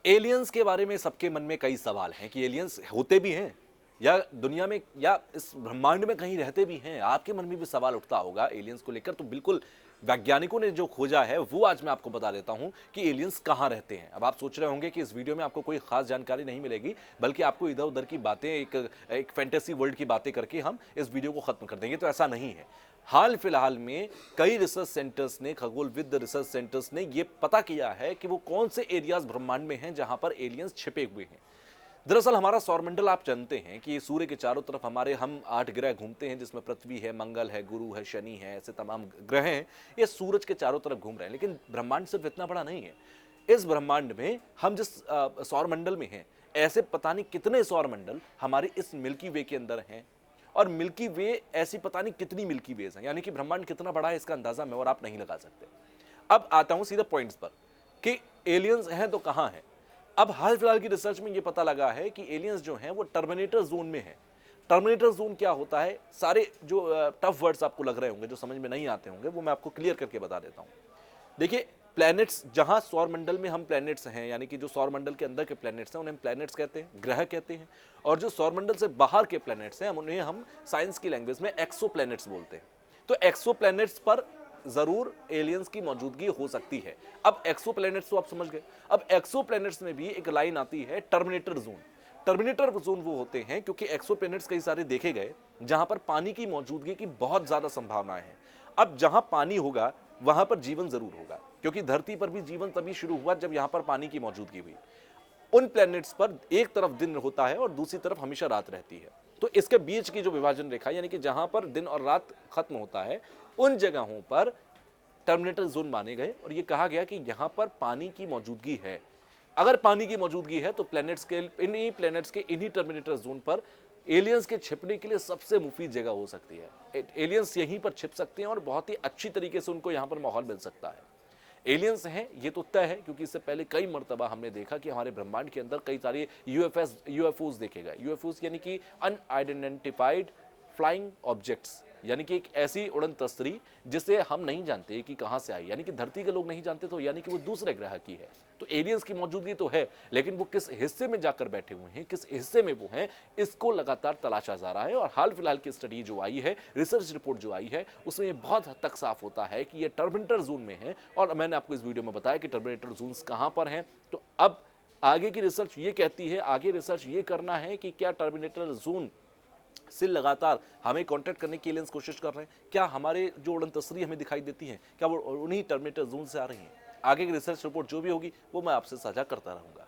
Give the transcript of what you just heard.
Aliens के बारे में सबके मन में कई सवाल हैं कि एलियंस होते भी हैं या दुनिया में या इस ब्रह्मांड में कहीं रहते भी हैं। आपके मन में भी सवाल उठता होगा एलियंस को लेकर। तो बिल्कुल वैज्ञानिकों ने जो खोजा है वो आज मैं आपको बता देता हूं कि एलियंस कहां रहते हैं। अब आप सोच रहे होंगे कि इस वीडियो में आपको कोई खास जानकारी नहीं मिलेगी, बल्कि आपको इधर उधर की बातें एक फैंटेसी वर्ल्ड की बातें करके हम इस वीडियो को खत्म कर देंगे। तो ऐसा नहीं है। हाल फिलहाल में कई रिसर्च सेंटर्स ने, खगोलविद रिसर्च सेंटर्स ने यह पता किया है कि वो कौन से एरियाज ब्रह्मांड में हैं जहां पर एलियंस छिपे हुए हैं। दरअसल हमारा सौरमंडल आप जानते हैं कि सूर्य के चारों तरफ हम 8 ग्रह घूमते हैं, जिसमें पृथ्वी है, मंगल है, गुरु है, शनि है, ऐसे तमाम ग्रह हैं। ये सूरज के चारों तरफ घूम रहे हैं। लेकिन ब्रह्मांड सिर्फ इतना बड़ा नहीं है। इस ब्रह्मांड में हम जिस सौरमंडल में हैं, ऐसे पता नहीं कितने सौरमंडल हमारे इस मिल्की वे के अंदर हैं। और मिल्की वे ऐसी पता नहीं कितनी मिल्की वेज हैं, यानी कि ब्रह्मांड कितना बड़ा है इसका अंदाजा मैं और आप नहीं लगा सकते। अब आता हूं सीधा पॉइंट्स पर कि एलियंस हैं तो कहां हैं। अब हाल फिलहाल की रिसर्च में यह पता लगा है कि एलियंस जो हैं वो टर्मिनेटर जोन में हैं। टर्मिनेटर जोन क्या होता है? सारे जो टफ वर्ड्स आपको लग रहे होंगे, जो समझ में नहीं आते होंगे, वो मैं आपको क्लियर करके बता देता हूं। देखिए, प्लैनेट्स जहां सौरमंडल में हम प्लैनेट्स हैं, यानी कि जो सौरमंडल के अंदर के प्लैनेट्स हैं उन्हें हम प्लैनेट्स कहते हैं, ग्रह कहते हैं। और जो सौरमंडल से बाहर के प्लैनेट्स हैं उन्हें हम साइंस की लैंग्वेज में एक्सो प्लैनेट्स बोलते हैं। तो एक्सो प्लैनेट्स पर जरूर एलियंस की मौजूदगी हो सकती है। अब एक्सो प्लैनेट्स तो आप समझ गए। अब एक्सो प्लैनेट्स में भी एक लाइन आती है टर्मिनेटर जोन। टर्मिनेटर जोन वो होते हैं क्योंकि एक्सो प्लैनेट्स कई सारे देखे गए जहां पर पानी की मौजूदगी की बहुत ज्यादा संभावनाएं हैं। अब जहां पानी होगा वहां पर जीवन जरूर होगा, क्योंकि धरती पर भी जीवन तभी शुरू हुआ जब यहां पर पानी की मौजूदगी हुई। उन प्लैनेट्स पर एक तरफ दिन होता है और दूसरी तरफ हमेशा रात रहती है। तो इसके बीच की जो विभाजन रेखा, यानी कि जहां पर दिन और रात खत्म होता है, उन जगहों पर टर्मिनेटर जोन माने गए और यह कहा गया कि यहां पर पानी की मौजूदगी है। अगर पानी की मौजूदगी है तो प्लैनेट्स के इन्हीं टर्मिनेटर जोन पर एलियंस के छिपने के लिए सबसे मुफीद जगह हो सकती है। एलियंस यहीं पर छिप सकते हैं और बहुत ही अच्छी तरीके से उनको यहां पर माहौल मिल सकता है। एलियंस हैं ये तो तय है, क्योंकि इससे पहले कई मर्तबा हमने देखा कि हमारे ब्रह्मांड के अंदर कई सारे यूएफओज देखे गए। यूएफओज यानी कि अनआइडेंटिफाइड फ्लाइंग ऑब्जेक्ट्स, यानी कि एक ऐसी उड़न तस्तरी जिसे हम नहीं जानते कि कहां से आई, यानी कि धरती के लोग नहीं जानते, तो यानी कि वो दूसरे ग्रह की है। तो एलियंस की मौजूदगी तो है, लेकिन वो किस हिस्से में जाकर बैठे हुए हैं, किस हिस्से में वो हैं, इसको लगातार तलाशा जा रहा है। और हाल फिलहाल की स्टडी जो आई है, रिसर्च रिपोर्ट जो आई है, उसमें ये बहुत हद तक साफ होता है कि ये टर्मिनेटर जोन में है। और मैंने आपको इस वीडियो में बताया कि टर्मिनेटर जोन्स कहां पर हैं। तो अब आगे की रिसर्च ये कहती है, आगे रिसर्च ये करना है कि क्या टर्मिनेटर जोन से लगातार हमें कांटेक्ट करने की एलियंस कोशिश कर रहे हैं, क्या हमारे जो उड़न तस्वीर हमें दिखाई देती हैं क्या वो उन्हीं टर्मिनेटर जोन से आ रही हैं। आगे की रिसर्च रिपोर्ट जो भी होगी वो मैं आपसे साझा करता रहूंगा।